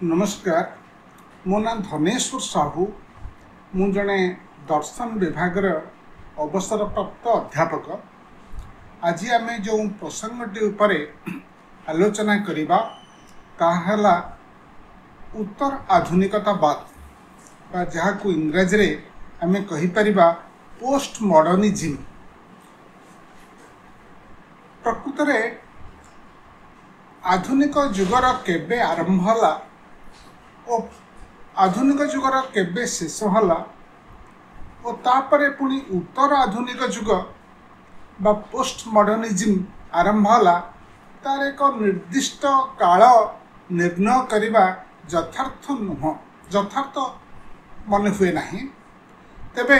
नमस्कार। मो ना धनेश्वर साहू। मु जड़े दर्शन विभाग अवसरप्राप्त अध्यापक। आज आम जो प्रसंगटी उपरे आलोचना करिबा ताहला उत्तर आधुनिकतावाद जहाँ को इंग्राजी रे आम कहि परिबा पोस्ट मॉडर्निज्म। प्रकृत रे आधुनिक जुगर केबे आरंभ होला और आधुनिक जुगर केबे शेष होला और तापरे पुणी उत्तर आधुनिक जुग बा पोस्ट मॉडर्निज्म आरंभ होला तार एक निर्दिष्ट काल निर्णय करने यथार्थ नुह यथार्थ मन हुए ना। तेबे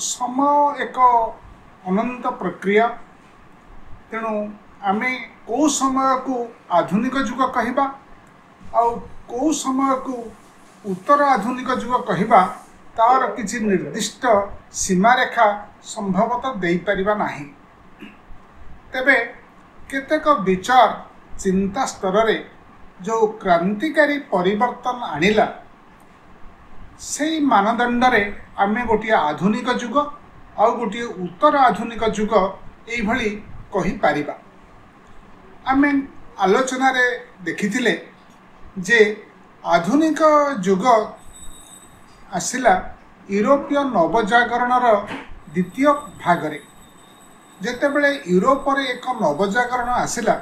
समय एक अनंत प्रक्रिया। तेणु आमे को समय को आधुनिक जुग कहिबा आउ को समय को उत्तर आधुनिक जुग कहिबा तार किसी निर्दिष्ट सीमारेखा संभवतः दे परिबा नाही। तेबे केतेक विचार चिंता स्तर रे जो क्रांतिकारी परिवर्तन आनिला से मानदंड रे आमे गोटे आधुनिक जुग आ गोटे उत्तर आधुनिक जुग एई भली कहि परिबा। आमे आलोचना रे देखिथिले जे आधुनिक जुग आसिला यूरोपीय नवजागरणर द्वितीय भागरे। जेतेबेले यूरोप रे एक नवजागरण आसिला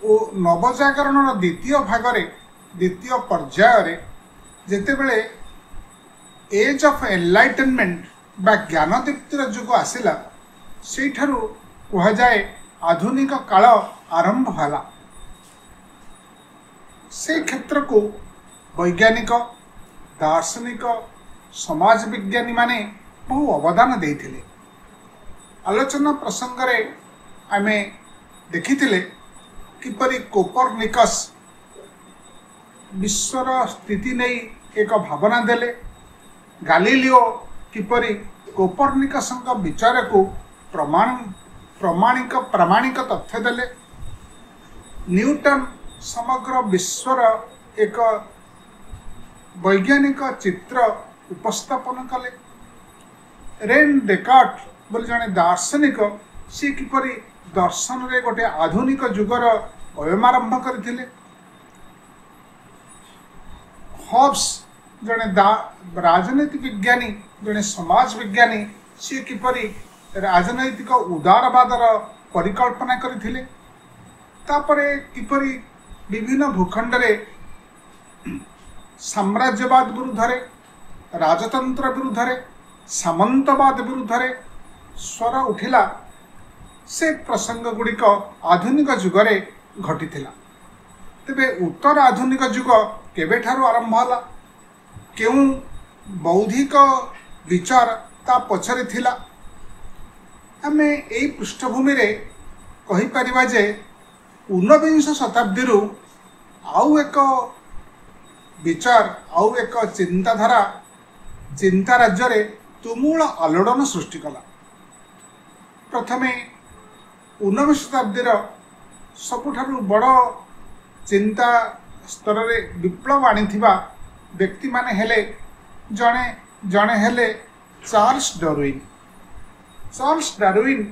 ओ नवजागरणर द्वितीय भागरे द्वितीय पर्याय रे जेतेबेले एज ऑफ एनलाइटनमेंट बा ज्ञानदीप्तिर जुग आसिला सेठारु कहा जाए आधुनिक काल आरंभ होला। से क्षेत्र को वैज्ञानिक दार्शनिक समाज विज्ञानी माने बहु अवदान देइथिले। आलोचना प्रसंग रे आमे देखिथिले किपरि कोपरनिकस विश्वर स्थिति नहीं एक भावना देले। गालीलियो किपरि कोपरनिकस विचार को प्रामाणिक तथ्य देले। न्यूटन समग्र विश्वर एक वैज्ञानिक चित्र उपस्थापन कले। रेन डेकार्ट बोली जने दार्शनिक सी किपरि दर्शन रे गोटे आधुनिक जुगर अयमारंभ करथिले। हॉब्स जने राजनीति विज्ञानी जने समाज विज्ञानी सी किपरि राजनैतिक उदारवादर परिकल्पना करथिले। तापरे किपरि विभिन्न भूखंड रे साम्राज्यवाद विरुद्ध रे राजतंत्र विरुद्ध रे सामंतवाद विरुद्ध रे स्वर उठिला से प्रसंग गुड़िक आधुनिक जुगरे घटिथिला। तेबे उत्तर आधुनिक जुग केबेठारु आरंभ होला केउ बौद्धिक विचार ता पछरे थिला आमे एई पृष्ठभूमि रे कहि परिबा जे 19 शताब्दी रु आउ एक विचार आउ एक चिंताधारा चिंता राज्य रे तुमूल आलोड़न सृष्टि कला। प्रथमे 19 शताब्दीर सबुठारु बड़ चिंता स्तर रे विप्लव आनिथिबा व्यक्ति माने हेले जणे जणे हेले चार्ल्स डार्विन। चार्ल्स डार्विन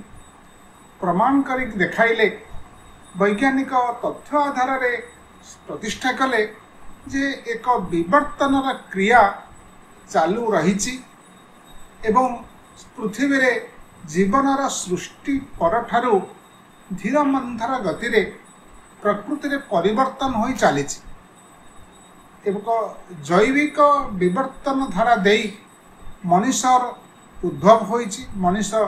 प्रमाण करी देखाइले वैज्ञानिक तथ्य आधार रे प्रतिष्ठा कले जे एक विवर्तन क्रिया चालू रही एवं पृथ्वी रे जीवनर सृष्टि परठारु धीर मंथर गति रे प्रकृति रे परिवर्तन होई चली। एक जैविक विवर्तन धारा देई मनुष्यर उद्भव होईछि। मनुष्य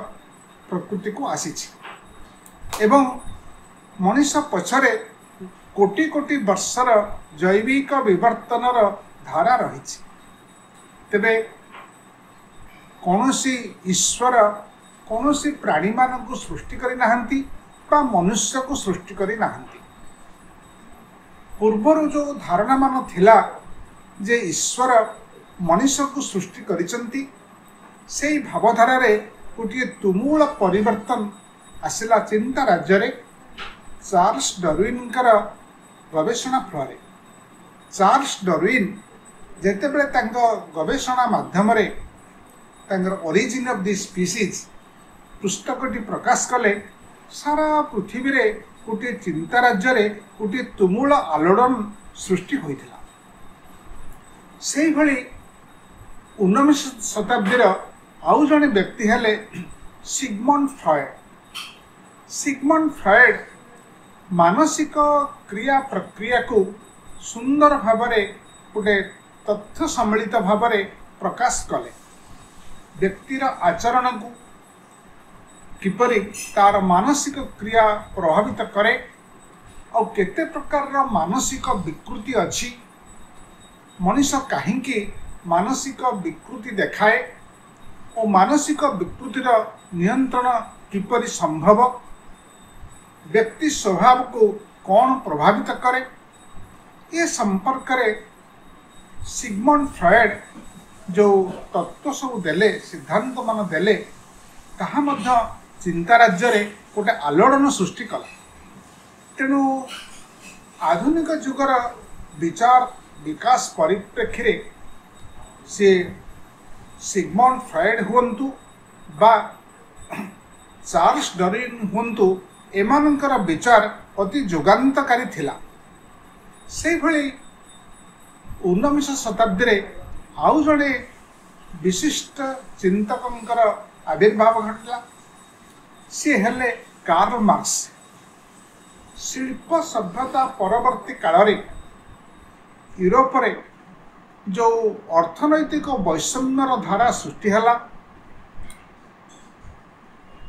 प्रकृति को आसीछि एवं मनुष्य पछरे कोटि कोटि वर्षर जैविक विवर्तनर धारा रही। तेबे कौनसी ईश्वर कौनसी प्राणी मान को सृष्टि करि नाहंती बा मनुष्य को सृष्टि करि नाहंती। पूर्वर जो धारणा मान थिला जे ईश्वर मनुष्य को सृष्टि करिसंती से भावधारा रे गोटे तुमूल परिवर्तन आसिला चिंता राज्य रे। चार्ल्स डार्विन गवेषणा फल चार्ल्स डार्विन जेतेबेले गवेषणा माध्यम ओरिजिन ऑफ द स्पीसीज पुस्तकटी प्रकाश कले सारा पृथ्वी रे गोटे चिंता राज्य रे गोटे तुमुल आलोड़न सृष्टि होइथिला। सेही भली 19 शताब्दी आउ जने व्यक्ति हेले सिगमंड फ्रॉयड। सिगमंड फ्रॉयड मानसिक क्रिया प्रक्रिया को सुंदर भावरे गोटे तथ्य सम्मिलित भावरे प्रकाश कले। व्यक्तिर आचरण को किपरि तार मानसिक क्रिया प्रभावित करे और केते प्रकार मानसिक विकृति अच्छी, मनीष कहीं मानसिक विकृति देखाए और मानसिक विकृतिर नियंत्रण किपरि संभव, व्यक्ति स्वभाव को कौन प्रभावित करे, ये संपर्क में सिगमंड फ्रॉयड जो तत्व सब देले सिद्धांत मान देले ताहा मध्य चिंता राज्य रे गोटे आलोड़न सृष्टि कला। तेणु आधुनिक जुगर विचार विकास परिप्रेक्षी रे से सिगमंड फ्रॉयड हुंतु बा चार्ल्स डार्विन हुंतु एमानंकर विचार अति जुगान्तकारी थिला। से भली 19 शताब्दी रे आउ जड़े विशिष्ट चिंतकंकर आविर्भाव घटला। सी हेले कार्ल मार्क्स। शिल्प सभ्यता परवर्ती काल रे यूरोप रे जो अर्थनैतिक वैषम्यर धारा सृष्टि हला,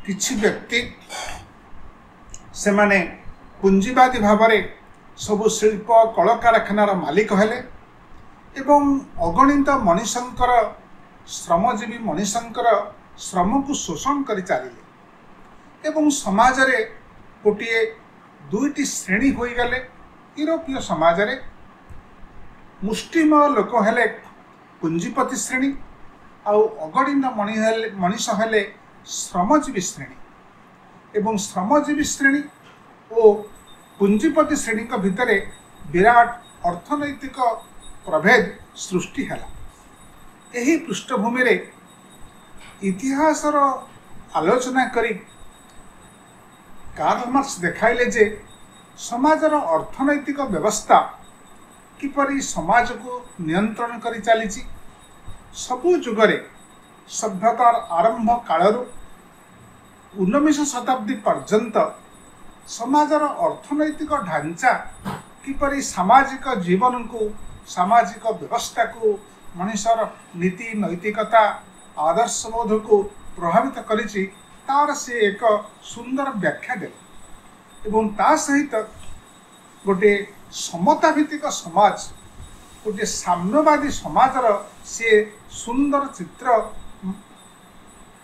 किछि व्यक्ति से माने पुंजीवादी भावरे सबु शिल्प कल कारखानार मालिक हेले एवं अगणित मनीषंकर श्रमजीवी मनीषंकर श्रम को शोषण कर चलिले एवं समाज रे गोटे दुईटी श्रेणी हो गले। यूरोपीय समाज रे मुष्टिमय लोक हेले पुंजीपति श्रेणी आउ अगणित मनीष हेले श्रमजीवी श्रेणी एवं श्रमजीवी श्रेणी और पुंजीपति श्रेणी भितर विराट अर्थनैतिक प्रभेद सृष्टि है। यही पृष्ठभूमि रे इतिहासर आलोचना करी कार्ल मार्क्स देखाइले जे समाजर अर्थनैतिक व्यवस्था किपरि समाज को नियंत्रण करी चलीची। सबु जुगरे सभ्यतार आरंभ कालरू 19 शताब्दी पर्यंत समाजर अर्थनैतिक ढांचा किपरि सामाजिक जीवन को सामाजिक व्यवस्था को मनुष्यर नीति नैतिकता आदर्शबोध को प्रभावित करिछि तार से एक सुंदर व्याख्या दे एवं ता सहित गोटे समता भित्तिक समाज गोटे साम्यवादी समाजर से सुंदर चित्र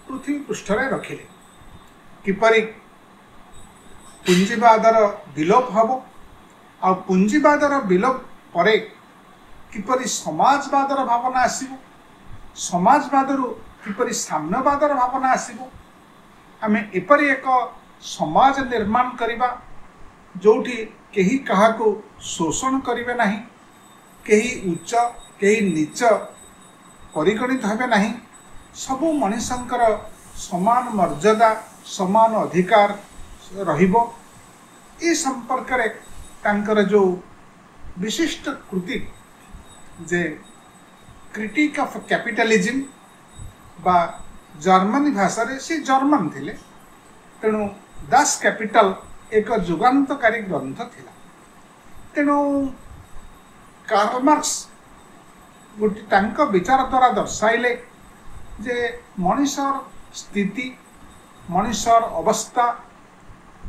पृथ्वी पृष्ठरे रखिले। किपरि पुंजीवादर विलोप हब आ पुंजीवादर विलोप परे किपरि समाजवादर भावना आसिबो, समाजवादरू किपरि साम्यवादर भावना आसिबो। आमे एपरि एक समाज निर्माण करिबा जोठी केही काहाको शोषण करिवे नाही, केही उच्च केही नीच परिगणित हेबे नाही, सबु मनुष्यंकर समान मर्यादा समान अधिकार रहिबो। ए संपर्क रे तांकर जो विशिष्ट कृति जे क्रिटिक ऑफ कैपिटलिज्म बा जर्मनी भाषा रे से जर्मन थिले, तेणु दास कैपिटल एक जुगान्तकारी ग्रंथ थिला। तेणु कार्ल मार्क्स गोटे तांक विचार द्वारा दर्शाइले जे मनुष्यर स्थिति मनुष्यर अवस्था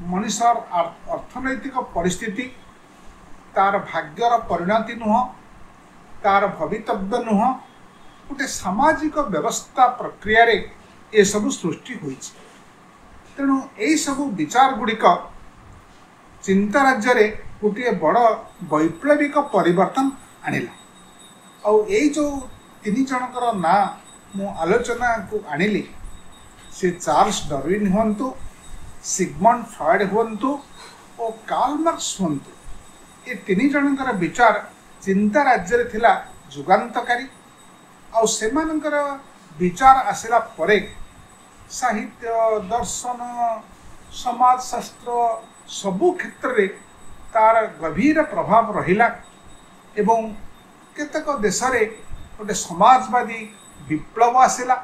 मनुष्यर अर्थनैतिक परिस्थिति तार भाग्यर परिणति नुह तार भवितव्य नुह गोटे सामाजिक व्यवस्था प्रक्रिया रे ए सब सृष्टि होइछि। तेणु यही सबू विचार गुड़िक चिंता राज्य रे गोटे बड़ वैप्लविक परिवर्तन आनिला। और यही जो तीन जनकर ना मु आलोचना को आनिली से चार्ल्स डार्विन हुंतु, सिगमंड फ्रॉयड हुंतु और कार्ल मार्क्स हुंतु, ए तीन जनकर विचार चिंता राज्य रे थिला जुगांतकारी आउ सेमानकर विचार आसिला परे साहित्य दर्शन समाजशास्त्र सबु क्षेत्र रे तार गभीर प्रभाव रहिला एवं केतक देश रे गोटे समाजवादी विप्लव आसिला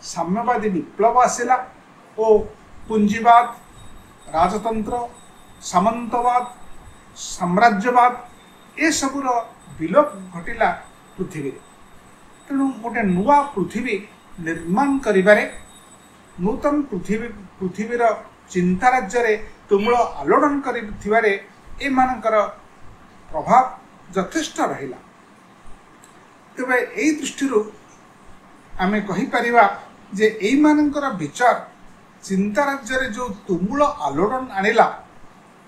साम्यवादी विप्लव आसिला ओ पूंजीवाद राजतंत्र सामंतवाद साम्राज्यवाद ए सबुर विलोप घटिला पृथ्वी तेणु गोटे नुआ पृथ्वी निर्माण करिबारे नूतन पृथ्वीर चिंता राज्य रे तुमुल आलोड़न करिथिबारे ए मानकर प्रभाव यथेष्ट रहिला। तेबे एई दृष्टिरु आमे कहि परिबा जे एई मानकर विचार चिंता राज्य रे जो तुमुल आलोड़न आनिला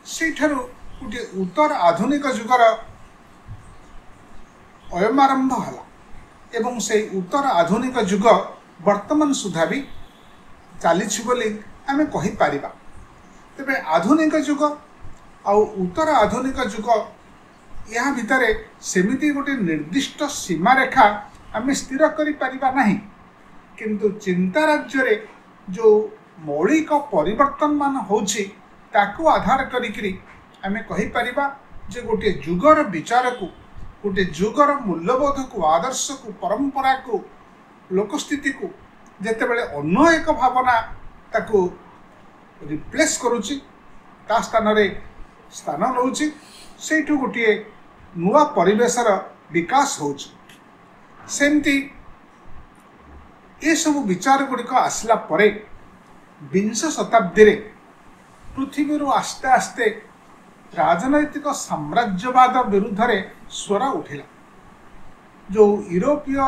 सेठारु गोटे उत्तर आधुनिक जुगर अयमारंभ हला एवं से उत्तर आधुनिक जुग वर्तमान सुधा भी चली बोली आमे कहि परिबा। तेबे आधुनिक जुग आउ उत्तर आधुनिक जुग या भितरे सेमिति गोटे निर्दिष्ट सीमा रेखा आमे स्थिर करि परिबा नाही किंतु चिंता राज्य रे जो मौलिक परिवर्तन मान होछि ताकू आधार करिकरी आमे कहि परिबा जे गोटे जुगर विचार को गोटे जुगर मूल्यबोध को आदर्श को परंपरा को लोकस्थिति को जेतेबेले अन्य एक भावना ताकू रिप्लेस करूची ता स्थान रे स्थान नउची सेठू गोटे नुआ परिवेशर विकास होची सेमती ए सब विचार गुड़िक आसला परे विंश शताब्दी रे पृथ्वी आस्ते आस्ते राजनैतिक साम्राज्यवाद विरुद्ध रे स्वर उठिला जो यूरोपीय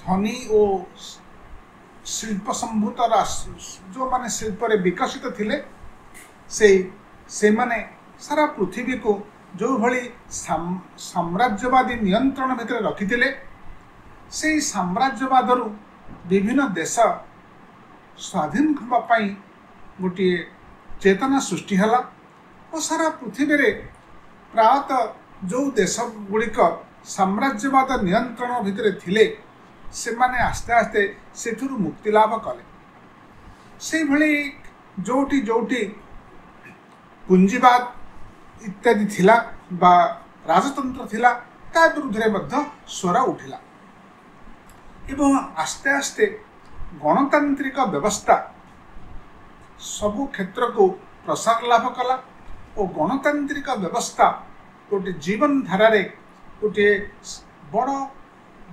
धनी और शिल्प संभूत जो माने शिल्प रे विकसित थिले से माने सारा पृथ्वी को जो भली साम्राज्यवादी नियंत्रण भितर रखिथिले से साम्राज्यवाद रु विभिन्न देश स्वाधीन होगा पाई गोटे चेतना सृष्टि हला और सारा पृथ्वी रे प्रायतः जो देश गुड़िक साम्राज्यवाद नियंत्रण भितर थिले से माने आस्ते आस्ते सेथुरु मुक्ति लाभ कले से भली जोटी जोटी पूंजीवाद इत्यादि थिला बा राजतंत्र थिला ता विरुद्ध रे मध्य स्वर उठिला एवं आस्ते आस्ते गणतांत्रिक व्यवस्था सबु क्षेत्र को प्रसार लाभ कला और गणतांत्रिक व्यवस्था गोटे जीवन धारा रे गोटे बड़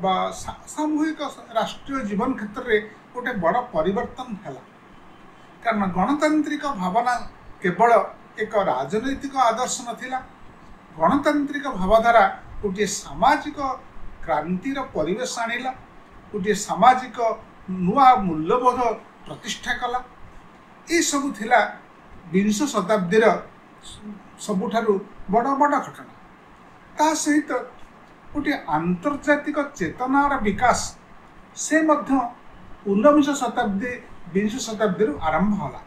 बा सामूहिक राष्ट्रीय जीवन क्षेत्र रे गोटे बड़ परिवर्तन हैला कारण गणतांत्रिक भावना केवल एक राजनैतिक आदर्श नथिला गणतांत्रिक भावधारा गोटे सामाजिक क्रांतिर परिवेश आनिला गोटे सामाजिक नुआ मूल्यबोध प्रतिष्ठा कला ये सब थिला विंश शताब्दीर सबुठारु बड़ बड़ घटना ता सहित गोटे आंतर्जातिक चेतनार विकास से मध्य ऊनविंश शताब्दी विंश शताब्दी आरंभ होला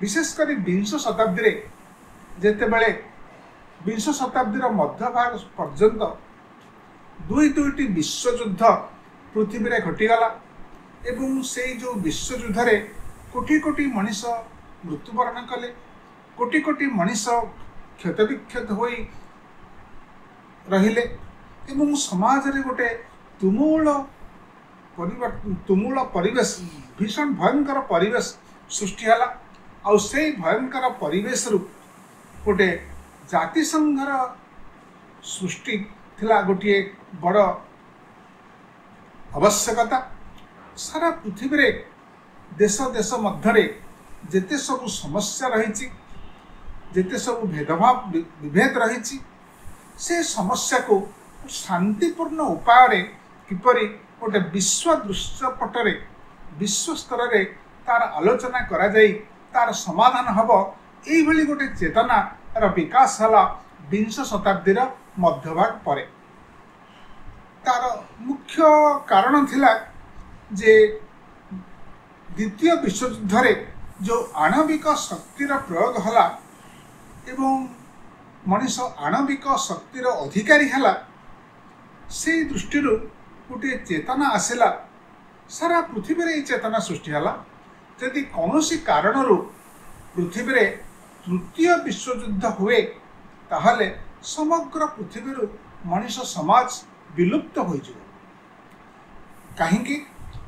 विशेषकर विंश शताब्दी रे जेतेबेले विंश शताब्दीर मध्य भाग पर्यंत दुईटी विश्वयुद्ध पृथ्वी रे घटीगला एवं से जो विश्वयुद्ध रे कोटी कोटी मनीष मृत्युवरण कले कोटी कोटी मनीष क्षत विक्षत होई रहिले एवं समाज रे गोटे तुमूल परिवेश भीषण भयंकर परिवेश सृष्टि हला आउ से भयंकर परिवेश रु गोटे जातिसंघर सृष्टि थिला गोटे बड़ आवश्यकता सारा पृथ्वी रे देश देश मध्य जेते सब समस्या रही जेते सब भेदभाव विभेद रही से समस्या को शांतिपूर्ण उपाय रे किपरि गोटे विश्व दृश्यपटरे विश्व स्तर रे तार आलोचना करा जाई तार समाधान हब एई भली गोटे चेतना र विकास हला विंश शताब्दीर मध्यभाग परे तार मुख्य कारण थिला जे द्वितीय विश्वयुद्ध रे जो आणविक शक्तिर प्रयोग हला एवं मनीष आणविक शक्तिर अधिकारी है से दृष्टि गोटे चेतना आसला सारा पृथ्वी रे चेतना सृष्टि है जदि कौन कारण पृथ्वी रे तृतीय विश्वयुद्ध हुए ताहले समग्र पृथ्वी मनीष समाज विलुप्त हो कहीं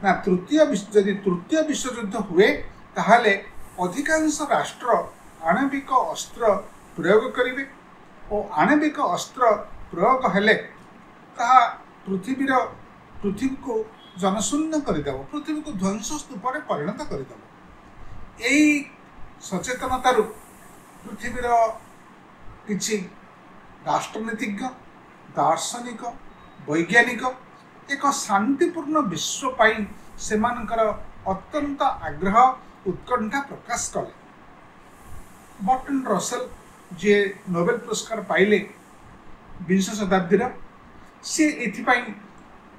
ना जदि तृतीय विश्वयुद्ध हुए ताहले अधिकांश राष्ट्र आणविक अस्त्र प्रयोग करेंगे और आणविक अस्त्र प्रयोग हेले ताहा पृथ्वी को जनशून्य करदेव पृथ्वी को ध्वंस स्तूप परिणत करदेव। यही सचेतनतारू पृथ्वीर किछि राष्ट्रनीतिज्ञ दार्शनिक वैज्ञानिक एक शांतिपूर्ण विश्व पाई सेमानकर अत्यंत आग्रह उत्कंठा प्रकाश कले। बर्टन रसेल जे नोबेल पुरस्कार पाइले 20 शताब्दी सी एथिपाई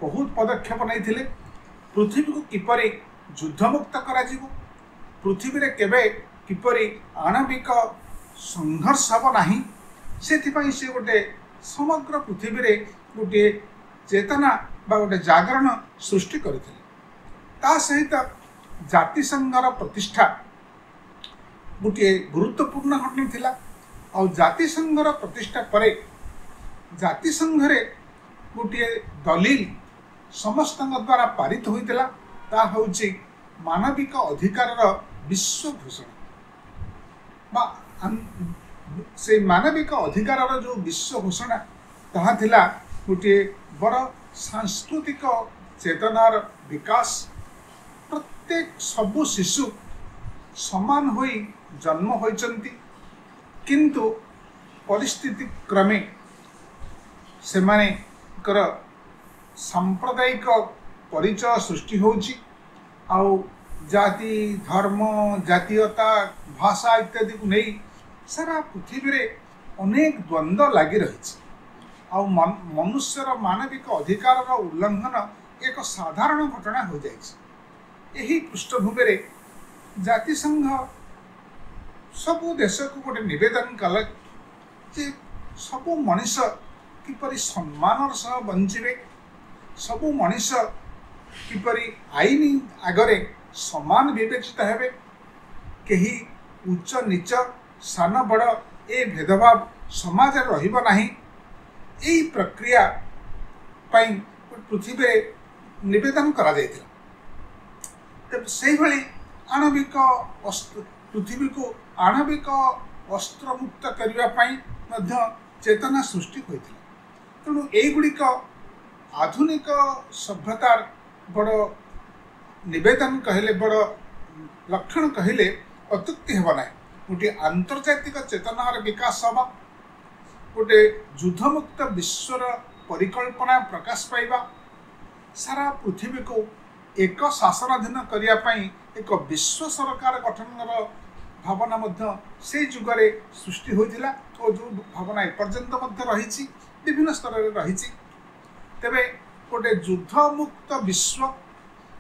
बहुत पदक्षेप नहीं पृथ्वी को किपरि युद्धमुक्त करा पृथ्वी रे केबे किपरि आणविक संघर्ष हब नाही सेथिपाई से गोटे समग्र पृथ्वी रे गोटे चेतना बा गोटे जागरण सृष्टि करथिले। ता सहित जातिसंघर प्रतिष्ठा गोटे गुरुत्वपूर्ण घटना थिला और जातिसंघर प्रतिष्ठा परे जातिसंघरे गोटे दलील समस्त द्वारा पारित होइतिला ता होछि मानविक अधिकार विश्व घोषणा बा से मानविक अधिकार जो विश्व घोषणा ताहा थिला गोटे बड़ सांस्कृतिक चेतनार विकास। प्रत्येक सबु शिशु समान होई जन्म होइचंती किंतु परिस्थिति क्रमे से माने कर सांप्रदायिक परिचय सृष्टि होची आउ जाति धर्म जातीयता भाषा इत्यादि को नहीं सारा पृथ्वी रे अनेक द्वंद्व लगी रही आउ मनुष्यर मानविक अधिकार उल्लंघन एक साधारण घटना हो जाए। यही पृष्ठभूमि रे जातिसंघ सबु देश को गोटे निवेदन कल जे सबु मनीष किपरि सम्मानर सह बंचिबे सबु मनीष किपरि आईन आगरे समान विवेचित हेबे केही उच्च नीच सान बड़ ए भेदभाव समाज रहिबो नाही। यही प्रक्रिया पाई पृथ्वी निवेदन करा जायतिला। तब से भली आणविक पृथ्वी को आणविक अस्त्र मुक्त करने पाई मध्य चेतना सृष्टि होइतिला। तेणु एगुड़िक आधुनिक सभ्यतार बड़ निवेदन कहले बड़ लक्षण कहले अत्युक्ति हेबा ना। गोटे आंतर्जातिक चेतनार विकास हवा गोटे युद्धमुक्त विश्वर परिकल्पना प्रकाश पाइबा सारा पृथ्वी को एक शासनाधीन करने पाई एक विश्व सरकार गठन भावना मध्य से जुगरे सृष्टि होइतिला और जो भावना एपर्यंत मध्य रही विभिन्न स्तर में रही। तेबे गोटे युद्धमुक्त विश्व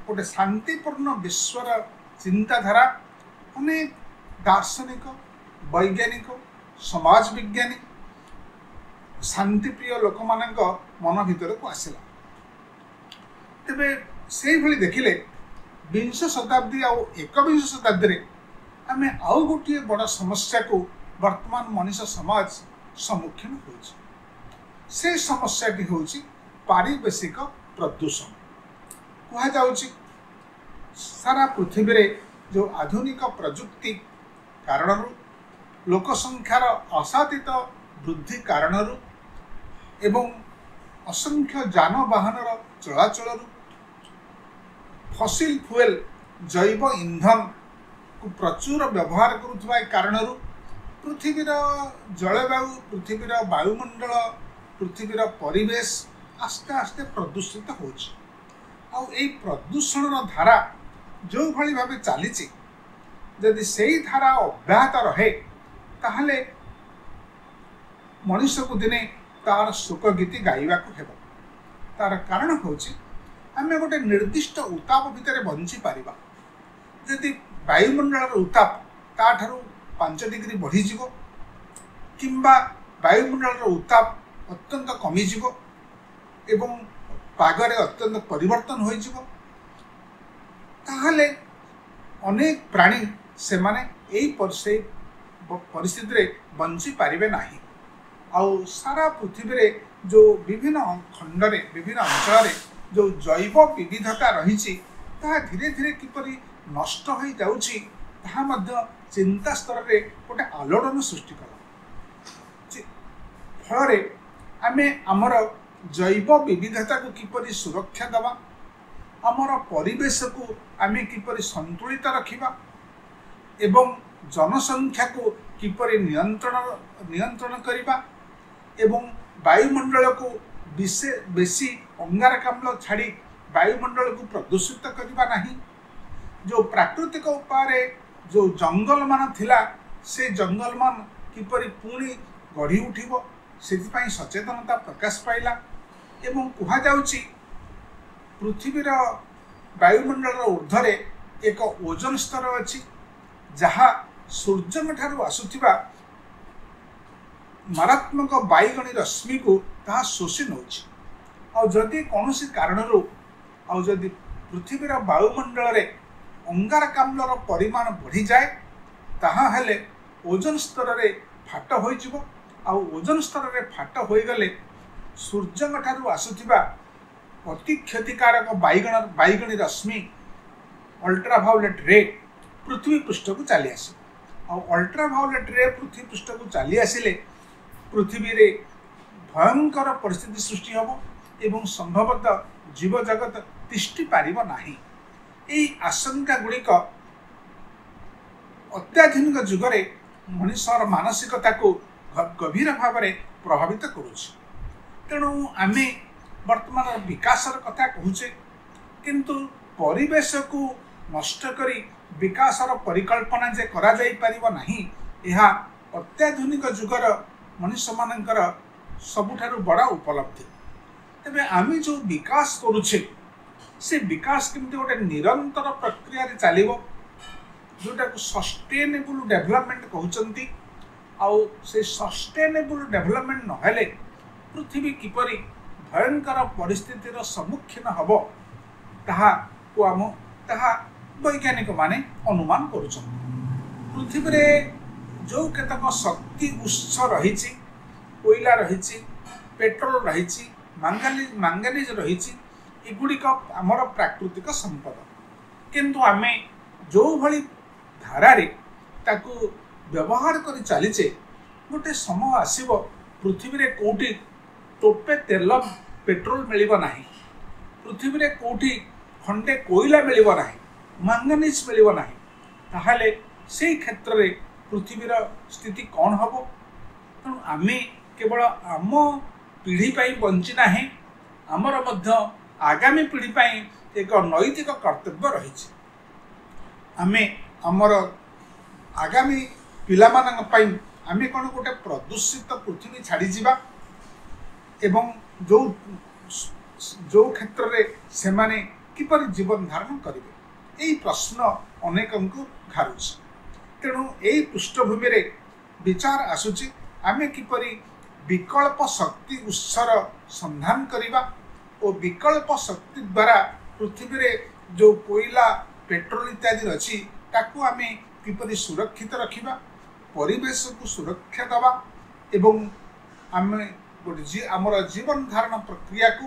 गोटे शांतिपूर्ण विश्वर चिंताधारा अनेक दार्शनिक वैज्ञानिक समाज विज्ञानी शांतिप्रिय लोक मानक मन भीतर को आसला। तेबे से भली देखिले 20 शताब्दी आउ 21 शताब्दी रे आमे आउ गोटे बड़ समस्या को वर्तमान मनीष समाज सम्मुखीन होइछि। से समस्याटी होछि पारिवेशिक प्रदूषण। कहा जाउछि सारा पृथ्वी रे जो आधुनिक प्रजुक्ति कारणरू लोक संख्यार असातीत वृद्धि कारणरू एवं असंख्य जानवाहन चलाचल फसिल फुएल जैव ईंधन को प्रचुर व्यवहार करुवा कारणरू पृथ्वीर जलवायु पृथ्वीर वायुमंडल पृथ्वीर परिवेश आस्ते आस्ते प्रदूषित होछि। आउ प्रदूषण धारा जो भली भावे चली जदि से धारा अब्याहत रहे ताहले मनुष्य को दिने तार शोक गीति गाइबा को हेब। तार कारण होछि आमे गोटे निर्दिष्ट उताप भितर बंची पारिबा। जदि वायुमंडल उताप ताठारु 5 डिग्री बढ़ी जिवो किंबा वायुमंडल उत्ताप अत्यंत कमिजिव एवं पागरे अत्यंत परिवर्तन हो ताहले अनेक प्राणी से माने परिस्थिति रे बंची पारिबे नाही। आउ सारा पृथ्वी रे जो विभिन्न खंड रे विभिन्न अंचल रे जो जैव विविधता रही धीरे धीरे किपरि नष्ट हो जाउछि ताहा मध्य चिंता स्तर रे गोटे आलोड़न सृष्टि कला। फल आमे आमर जैव विविधता को किपरि सुरक्षा दबा, आमर परिवेश को आमे किपरि संतुलित रखिबा एवं जनसंख्या को किपरि नियंत्रण करिबा एवं वायुमंडल को बेसी अंगारकाम्ल छाड़ी वायुमंडल को प्रदूषित करिबा नहीं। जो प्राकृतिक उपाय जो जंगल मान थिला से जंगल मान किपरि पुणी गढ़ी उठिबो सेतिपई सचेतनता प्रकाश पाइला एवं कुहा जाउछि पृथ्वीर वायुमंडल ऊर्ध्वरे एक ओजोन स्तर अछि जहा सूर्य ठारू आसुथिबा मारात्मक बाइगणी रश्मि को ताहा शोषि नउछि। आ जदि कौनसी कारणरू आ जदि पृथ्वीर वायुमंडल रे अंगारकाम्लर परिमाण बढ़ी जाए ताहा हेले ओजोन स्तर रे फाट होई जिवो। आ ओजोन स्तर रे फाट होई गले सूर्य ठारू आसुथिबा अति क्षतिकारक बाइगणी रश्मि अल्ट्राभायोलेट रे पृथ्वी पृष्ठ को चली आसे। आ अल्ट्राभायोलेट रे पृथ्वी पृष्ठ को चली आसिले पृथ्वी रे भयंकर परिस्थिति सृष्टि होबो एवं संभवतः जीव जगत तिष्टि पारिबो नाही। एई आशंका गुड़िक अत्याधुनिक जुगरे मनुष्यर मानसिकता को गभीर भाव में प्रभावित करुछि। तेणु आमे वर्तमान विकासर कथा कहूचे किंतु परिवेश को नष्ट करी विकासर परिकल्पना जे करा जाई परिबो नाही एहा अत्याधुनिक जुगर मनुष्य मानकर सबुठारु बड़ा उपलब्धि। तबे आमे जो विकास करुछे से विकास केमती गोटे निरंतर प्रक्रिया रे चलिबो जोटा को सस्टेनेबल डेवलपमेंट कहउचंती। आउ से सस्टेनेबल डेवलपमेंट नहेले पृथ्वी किपरि भयंकर परिस्थितिर सम्मुखीन हबो ताहा वैज्ञानिक माने अनुमान करुछन। पृथ्वी रे जो केतक शक्ति उत्स रहिछि कोयला रहिछि पेट्रोल रहिछि मांगानीज रहिछि एगुड़िक आमर प्राकृतिक संपद किंतु आमे जो भली धारा रे ताकू व्यवहार करी चलीचे गोटे समय आसीबो पृथ्वी रे कोठी टोपे तेल पेट्रोल मिलिबो नाही, पृथ्वी रे कोठी खंडे कोयला मिलिबो नाही, मांगानीज मिलिबो नाही। ताहाले सेई क्षेत्र रे पृथ्वीर स्थिति कौन हबो। तेणु आमे केवल आम पीढ़ी पाई बंची नाही आमर मध्य आगामी पीढ़ी पाई एक नैतिक कर्तव्य रही। आमे आमर आगामी पिलामानंग पाई आमे कौन गोटे प्रदूषित पृथ्वी छाड़ी जिबा एवं जो क्षेत्र रे सेमाने किपरि जीवन धारण करिवे एई प्रश्न अनेकंकु घारुछि। तेणु एई पृष्ठभूमि रे विचार आसुछि आमे किपरि विकल्प शक्ति उत्सर संधान करिबा और विकल्प शक्ति द्वारा पृथ्वी रे जो कोयला पेट्रोल इत्यादि अच्छी ताकू आमे किपरि सुरक्षित रखिबा परिवेश को सुरक्षा दबा एवं आमे गोटे आमर जीवन धारण प्रक्रिया को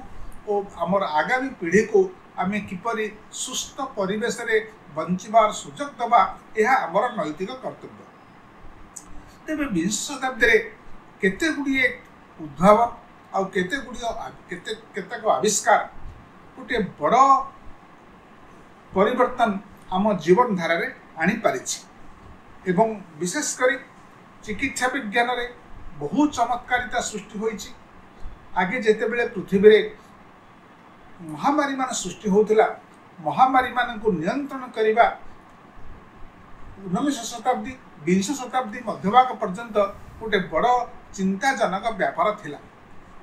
और आमर आगामी पीढ़ी को आमे किपरि सुस्थ परिवेश रे बंचिबार सुजोग दबा यह आमर नैतिक कर्तव्य। तेबे 20 शताब्दी रे केते गुड़िए उद्भाव आ केते गुड़िए केतेक आविष्कार गोटे बड़ परिवर्तन आम जीवन धारा रे आनी पारिछि एवं विशेषकर चिकित्सा विज्ञान रे बहु चमत्कारिता सृष्टि होइछि। आगे जेते बेले पृथ्वी रे महामारी मान सृष्टि होउथिला महामारी मान को नियंत्रण करिबा 19 शताब्दी 20 शताब्दी मध्यभाग पर्यंत गोटे बड़ चिंताजनक व्यापार थिला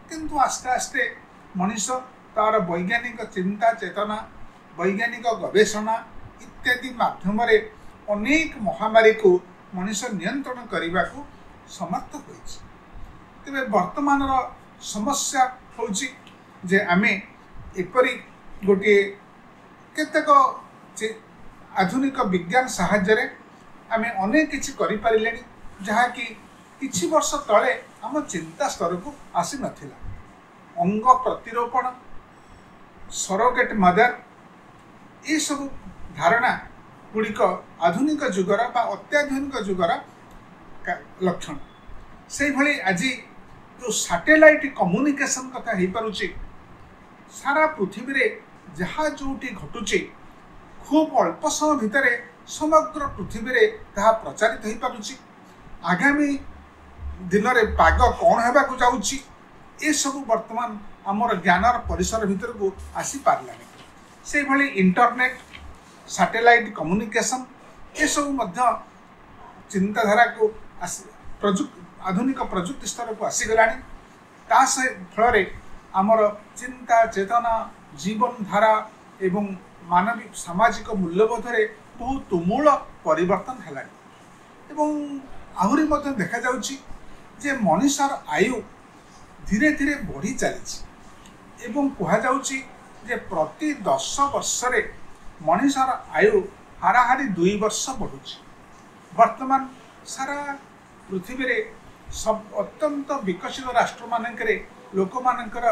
किंतु आस्ते आस्ते मनुष्य तार वैज्ञानिक चिंता चेतना वैज्ञानिक गवेषणा इत्यादि माध्यम रे अनेक महामारी को मनुष्य नियंत्रण करने को समर्थ होइछि। तेरे वर्तमान समस्या होची जे आमे एपरी गोटे केतेक आधुनिक विज्ञान साहाय्य आमे अनेक किछि करि पारिलेनी जहा कि किछि वर्ष तले आम चिंता स्तर को आसी नथिला। अंग प्रतिरोपण, सरोगेट मदर, ये सब धारणा गुड़िक आधुनिक जुगर बा अत्याधुनिक जुगर लक्षण। से भली आज जो सैटेलाइट कम्युनिकेशन कथा हो पारुची सारा पृथ्वी रे जहाँ जोटी घटुची खूब अल्प समय भितर समग्र पृथ्वी रे ताहा प्रचारित हो पारुची। आगामी दिन में पाग कौन होगा जाऊँगी ये सब वर्तमान आमर ज्ञानर परिसर भीतर को आसी पारलानी। से भली इंटरनेट, सैटेलाइट कम्युनिकेशन ये सब चिंताधारा को आधुनिक प्रजुक्ति स्तर को आसीगलानी। ता से फल आमर चिंता चेतना जीवन धारा एवं मानविक सामाजिक मूल्यबोध रे बहुत तुमूल परिवर्तन है। आहरी देखा जाउची जे मनुष्यर आयु धीरे धीरे बढ़ी चली एवं कहा जाउची जे प्रति 10 वर्ष रे मनुष्यर आयु हाराहारी 2 वर्ष बढ़ुची। वर्तमान सारा पृथ्वी रे सब अत्यंत विकसित राष्ट्र मानकरे लोक मानकर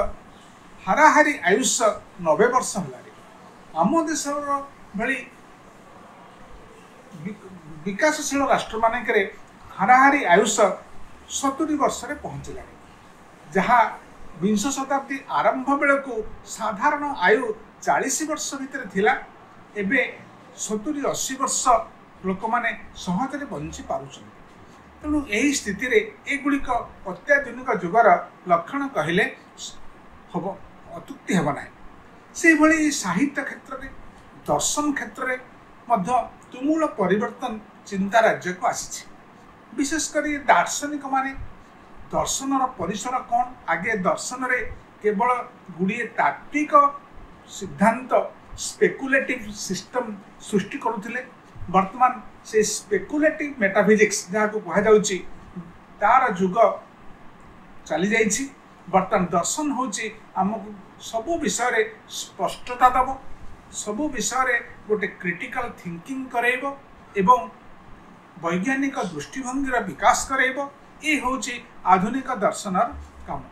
हाराहारी आयुष्य 90 वर्ष है। आम देश भली विकासशील राष्ट्र मानकरे हाराहारी आयुष्य 70 वर्ष रे पहुँचला। जहाँ 20 शताब्दी आरंभ बेलू साधारण आयु 40 वर्ष भितर थिला, एबे 70-80 वर्ष लोक माने सहजरे बंची पारुछन। तेणु यही स्थिति रे एगुड़िक अत्याधुनिक जुगर लक्षण कहले हम अत्युक्ति हेब ना। से भली साहित्य क्षेत्र में दर्शन क्षेत्र में मध्य तुमूल परिवर्तन चिंता राज्य को आसी। विशेषकर दार्शनिक माने दर्शनर परिसर कौन, आगे दर्शन रे केवल गुड़िए तात्विक सिद्धांत स्पेकुलेटिव सिस्टम सृष्टि करुथिले। वर्तमान से स्पेकुलेटिव मेटाफिजिक्स जहाँ को कहा जाउची तार जुग चली जाइछि। वर्तमान दर्शन होची आमको सबु विषय रे स्पष्टता दब, सबु विषय रे गोटे क्रिटिकल थिंकिंग करेइबो एवं वैज्ञानिक दृष्टिभंगी विकास करेइबो। ये होची आधुनिक दर्शनर काम।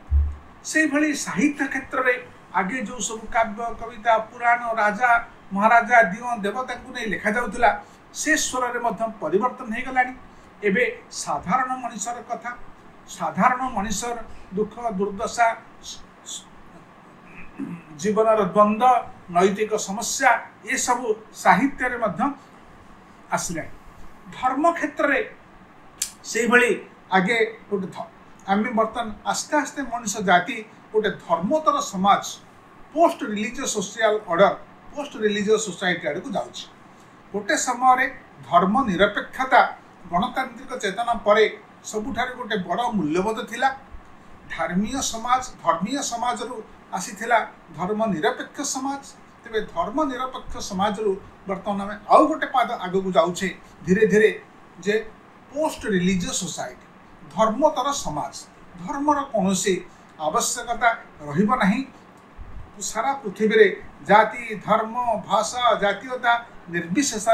से भली साहित्य क्षेत्र रे आगे जो सब काव्य कविता पुराण राजा महाराजा दिव देवता को नहीं लिखा जाउतिला से स्वर रे मध्य परिवर्तन हो गलानी। एबे साधारण मनुष्यर कथा, साधारण मनुष्यर दुख दुर्दशा, जीवनर द्वंद्व, नैतिक समस्या ये सब साहित्य रे मध्य आसला। धर्म क्षेत्र रे से भली आगे गोटे आम बर्तमान आस्ते आस्ते मनुष्य जाति गोटे धर्मोत्तर समाज post religious social order, post religious society आड़ को जाउछि। गोटे समय धर्म निरपेक्षता गणतांत्रिक चेतना पर सबुठारे गोटे बड़ मूल्यबोध थिला। धर्मीय समाज रु आसीथिला धर्म निरपेक्ष समाज। तेबे धर्म निरपेक्ष समाज रु वर्तमान आम आउ गोटे पाद आगे को जाउछे धीरे धीरे जे पोस्ट रिलीजियस सोसाइटी, धर्मोत्तर समाज। धर्मर कौनसी आवश्यकता रहिबो नाही। सारा पृथ्वी रे जाति धर्म भाषा जातीयता निर्विशेष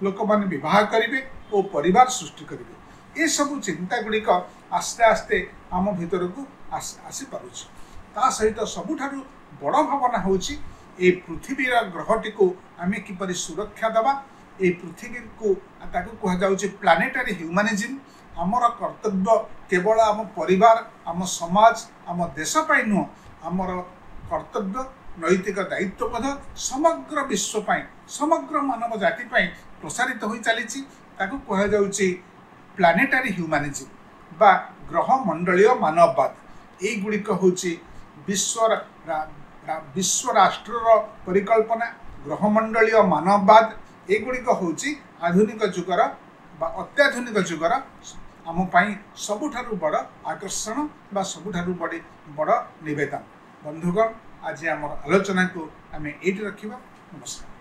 लोक मैंने बहुत करेंगे और परिवार सृष्टि करेंगे। ये सब चिंता गुड़िक आस्ते आस्ते आम भीतर को आसी पारुछि। ता सहित सबुठारु बड़ भावना होछि ए पृथ्वीर ग्रहटी को आम किपरि सुरक्षा देवा। ए पृथ्वी को ताकू कह जाउछि प्लानेटरी ह्यूमानिज्म। आमर कर्तव्य केवल आम परिवार आम समाज आम देश पाई नुह, आमर कर्तव्य नैतिक दायित्वबोध समग्र विश्व पाई समग्र मानव जाति पाई प्रसारित हो चली। ताकू कह जाउछि प्लानेटरी ह्यूमानिज्म बा ग्रह मंडलीय मानववाद। ये गुड़िक होछि विश्व राष्ट्रर परिकल्पना ग्रह मंडलीय मानववाद। ये गुड़िक होछि आधुनिक जुगर बा अत्याधुनिक जुगर आम पाई सबुठारु बड़ आकर्षण बा सबुठारु बड़ निवेदन। बंधुगण आज आम आलोचना को आम ये रखा। नमस्कार।